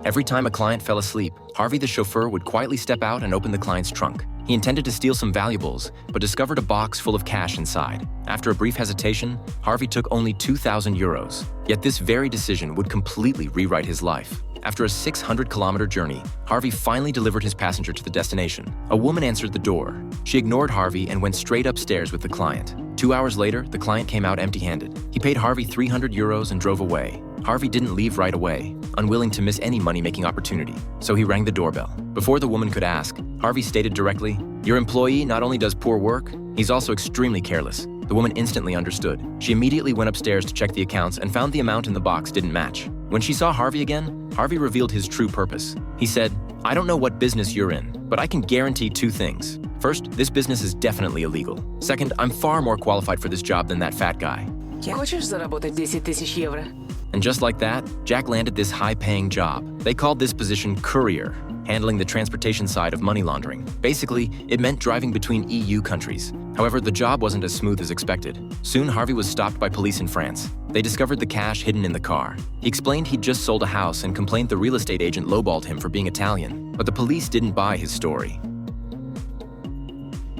Every time a client fell asleep, Harvey the chauffeur would quietly step out and open the client's trunk. He intended to steal some valuables, but discovered a box full of cash inside. After a brief hesitation, Harvey took only 2,000 euros. Yet this very decision would completely rewrite his life. After a 600-kilometer journey, Harvey finally delivered his passenger to the destination. A woman answered the door. She ignored Harvey and went straight upstairs with the client. 2 hours later, the client came out empty-handed. He paid Harvey 300 euros and drove away. Harvey didn't leave right away, unwilling to miss any money-making opportunity, so he rang the doorbell. Before the woman could ask, Harvey stated directly, "Your employee not only does poor work, he's also extremely careless." The woman instantly understood. She immediately went upstairs to check the accounts and found the amount in the box didn't match. When she saw Harvey again, Harvey revealed his true purpose. He said, "I don't know what business you're in, but I can guarantee two things. First, this business is definitely illegal. Second, I'm far more qualified for this job than that fat guy." Хочешь заработать 10 тысяч евро? And just like that, Jack landed this high-paying job. They called this position courier, handling the transportation side of money laundering. Basically, it meant driving between EU countries. However, the job wasn't as smooth as expected. Soon, Harvey was stopped by police in France. They discovered the cash hidden in the car. He explained he'd just sold a house and complained the real estate agent lowballed him for being Italian. But the police didn't buy his story.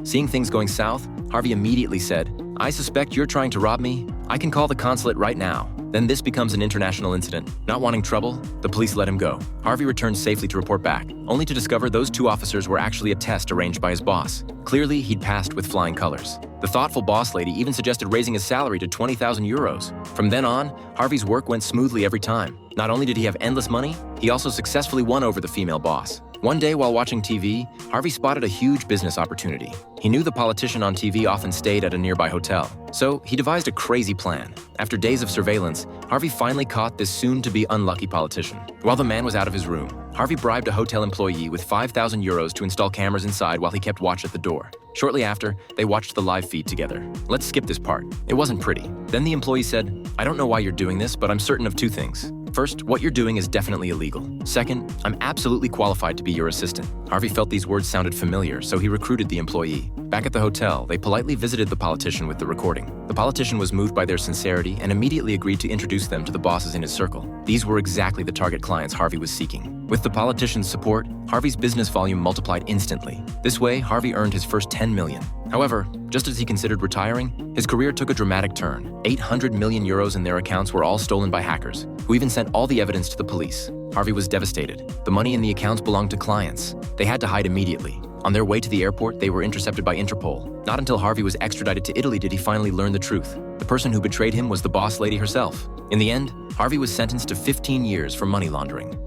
Seeing things going south, Harvey immediately said, "I suspect you're trying to rob me. I can call the consulate right now." Then this becomes an international incident. Not wanting trouble, the police let him go. Harvey returned safely to report back, only to discover those two officers were actually a test arranged by his boss. Clearly, he'd passed with flying colors. The thoughtful boss lady even suggested raising his salary to 20,000 euros. From then on, Harvey's work went smoothly every time. Not only did he have endless money, he also successfully won over the female boss. One day while watching TV, Harvey spotted a huge business opportunity. He knew the politician on TV often stayed at a nearby hotel, so he devised a crazy plan. After days of surveillance, Harvey finally caught this soon-to-be unlucky politician. While the man was out of his room, Harvey bribed a hotel employee with 5,000 euros to install cameras inside while he kept watch at the door. Shortly after, they watched the live feed together. Let's skip this part. It wasn't pretty. Then the employee said, "I don't know why you're doing this, but I'm certain of two things. First, what you're doing is definitely illegal. Second, I'm absolutely qualified to be your assistant." Harvey felt these words sounded familiar, so he recruited the employee. Back at the hotel, they politely visited the politician with the recording. The politician was moved by their sincerity and immediately agreed to introduce them to the bosses in his circle. These were exactly the target clients Harvey was seeking. With the politician's support, Harvey's business volume multiplied instantly. This way, Harvey earned his first 10 million. However, just as he considered retiring, his career took a dramatic turn. 800 million euros in their accounts were all stolen by hackers, who even sent all the evidence to the police. Harvey was devastated. The money in the accounts belonged to clients. They had to hide immediately. On their way to the airport, they were intercepted by Interpol. Not until Harvey was extradited to Italy did he finally learn the truth. The person who betrayed him was the boss lady herself. In the end, Harvey was sentenced to 15 years for money laundering.